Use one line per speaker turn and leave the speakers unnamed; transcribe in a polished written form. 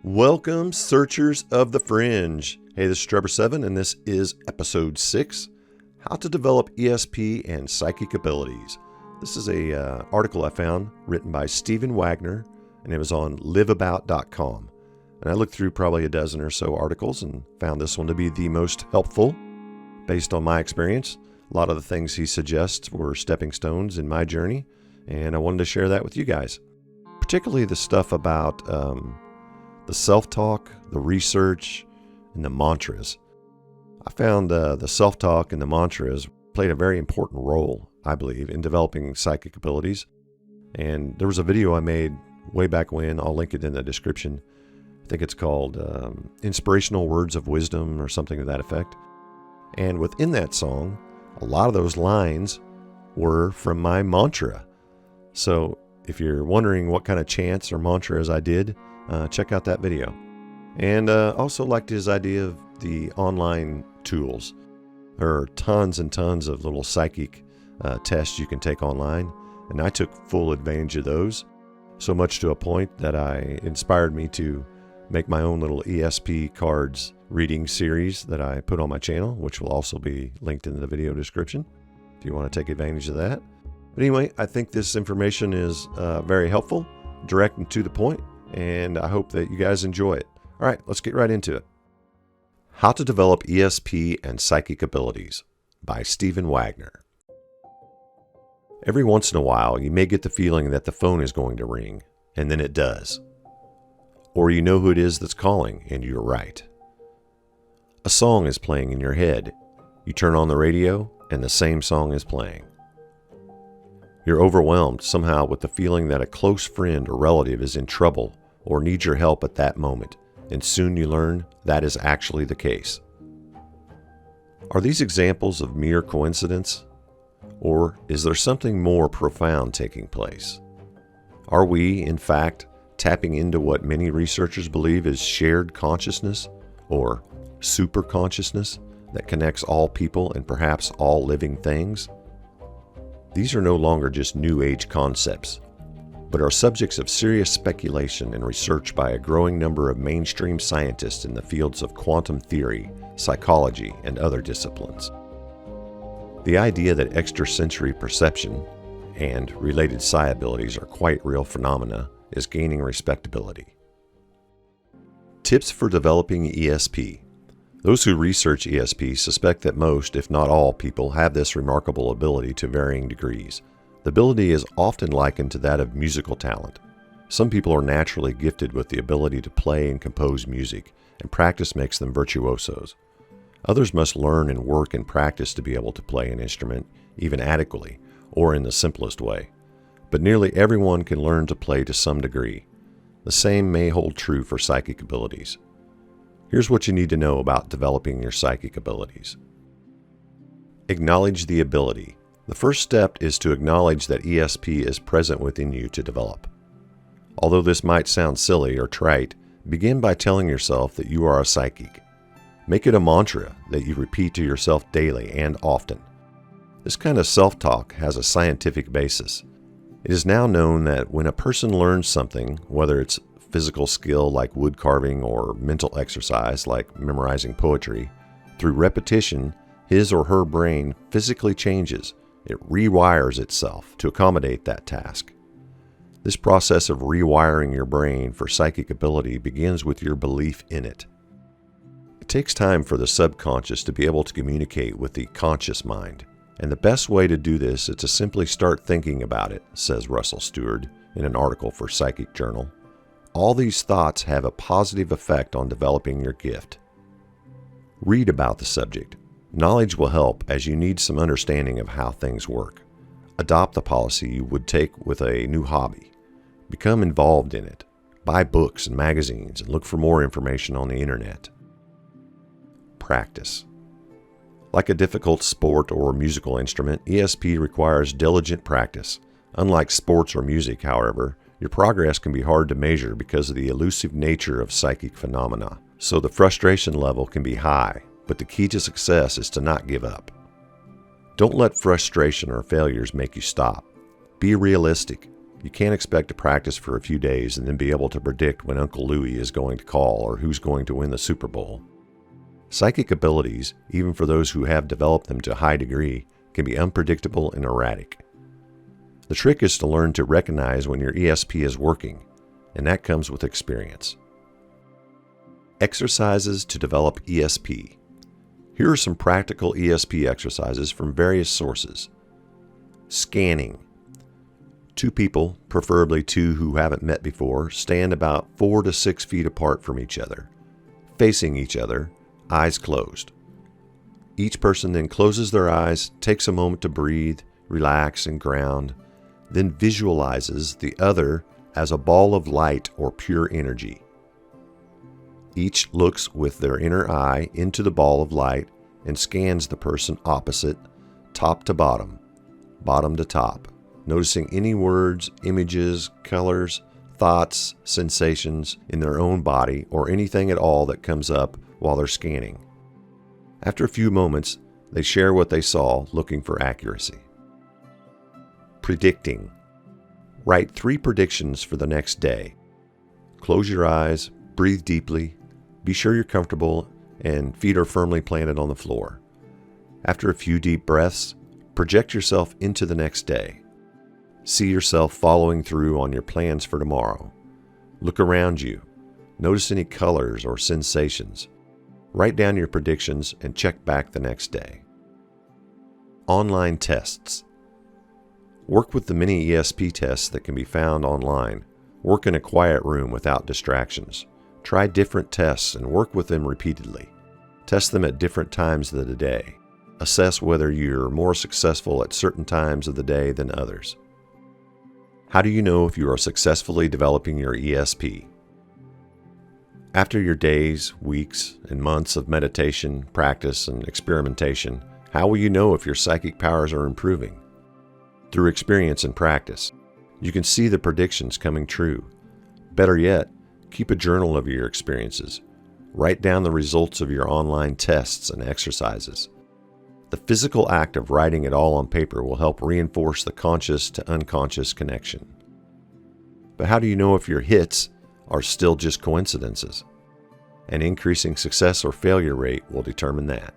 Welcome, searchers of the fringe. Hey, this is Trebor 7, and this is episode 6, How to Develop ESP and Psychic Abilities. This is a article I found written by Stephen Wagner, and it was on liveabout.com. And I looked through probably a dozen or so articles and found this one to be the most helpful based on my experience. A lot of the things he suggests were stepping stones in my journey, and I wanted to share that with you guys. Particularly the stuff about the self-talk, the research, and the mantras. I found the self-talk and the mantras played a very important role, I believe, in developing psychic abilities. And there was a video I made way back when. I'll link it in the description. I think it's called Inspirational Words of Wisdom or something to that effect. And within that song, a lot of those lines were from my mantra. So if you're wondering what kind of chants or mantras I did, check out that video. And also liked his idea of the online tools. There are tons and tons of little psychic tests you can take online, and I took full advantage of those, so much to a point that inspired me to make my own little ESP cards reading series that I put on my channel, which will also be linked in the video description if you want to take advantage of that. But anyway, I think this information is very helpful, direct and to the point, and I hope that you guys enjoy it. All right, let's get right into it. How to Develop ESP and Psychic Abilities by Stephen Wagner. Every once in a while, you may get the feeling that the phone is going to ring, and then it does. Or you know who it is that's calling, and you're right. A song is playing in your head. You turn on the radio, and the same song is playing. You're overwhelmed somehow with the feeling that a close friend or relative is in trouble or needs your help at that moment, and soon you learn that is actually the case. Are these examples of mere coincidence? Or is there something more profound taking place? Are we, in fact, tapping into what many researchers believe is shared consciousness, or superconsciousness, that connects all people and perhaps all living things? These are no longer just New Age concepts, but are subjects of serious speculation and research by a growing number of mainstream scientists in the fields of quantum theory, psychology, and other disciplines. The idea that extrasensory perception and related psi abilities are quite real phenomena is gaining respectability. Tips for developing ESP. Those who research ESP suspect that most, if not all, people have this remarkable ability to varying degrees. The ability is often likened to that of musical talent. Some people are naturally gifted with the ability to play and compose music, and practice makes them virtuosos. Others must learn and work and practice to be able to play an instrument, even adequately, or in the simplest way. But nearly everyone can learn to play to some degree. The same may hold true for psychic abilities. Here's what you need to know about developing your psychic abilities. Acknowledge the ability. The first step is to acknowledge that ESP is present within you to develop. Although this might sound silly or trite, begin by telling yourself that you are a psychic. Make it a mantra that you repeat to yourself daily and often. This kind of self-talk has a scientific basis. It is now known that when a person learns something, whether it's physical skill like wood carving or mental exercise like memorizing poetry, through repetition, his or her brain physically changes. It rewires itself to accommodate that task. This process of rewiring your brain for psychic ability begins with your belief in it. It takes time for the subconscious to be able to communicate with the conscious mind, and the best way to do this is to simply start thinking about it, says Russell Stewart in an article for Psychic Journal. All these thoughts have a positive effect on developing your gift. Read about the subject. Knowledge will help as you need some understanding of how things work. Adopt the policy you would take with a new hobby. Become involved in it. Buy books and magazines and look for more information on the internet. Practice. Like a difficult sport or musical instrument, ESP requires diligent practice. Unlike sports or music, however, your progress can be hard to measure because of the elusive nature of psychic phenomena, so the frustration level can be high. But the key to success is to not give up. Don't let frustration or failures make you stop. Be realistic. You can't expect to practice for a few days and then be able to predict when Uncle Louie is going to call or who's going to win the Super Bowl. Psychic abilities, even for those who have developed them to a high degree, can be unpredictable and erratic. The trick is to learn to recognize when your ESP is working, and that comes with experience. Exercises to develop ESP. Here are some practical ESP exercises from various sources. Scanning. 2 people, preferably 2 who haven't met before, stand about 4 to 6 feet apart from each other, facing each other, eyes closed. Each person then closes their eyes, takes a moment to breathe, relax, and ground, then visualizes the other as a ball of light or pure energy. Each looks with their inner eye into the ball of light and scans the person opposite, top to bottom, bottom to top, noticing any words, images, colors, thoughts, sensations in their own body or anything at all that comes up while they're scanning. After a few moments, they share what they saw, looking for accuracy. Predicting. Write 3 predictions for the next day. Close your eyes, breathe deeply, be sure you're comfortable, and feet are firmly planted on the floor. After a few deep breaths, project yourself into the next day. See yourself following through on your plans for tomorrow. Look around you. Notice any colors or sensations. Write down your predictions and check back the next day. Online tests. Work with the many ESP tests that can be found online. Work in a quiet room without distractions. Try different tests and work with them repeatedly. Test them at different times of the day. Assess whether you're more successful at certain times of the day than others. How do you know if you are successfully developing your ESP? After your days, weeks, and months of meditation, practice, and experimentation, how will you know if your psychic powers are improving? Through experience and practice. You can see the predictions coming true. Better yet, keep a journal of your experiences. Write down the results of your online tests and exercises. The physical act of writing it all on paper will help reinforce the conscious to unconscious connection. But how do you know if your hits are still just coincidences? An increasing success or failure rate will determine that.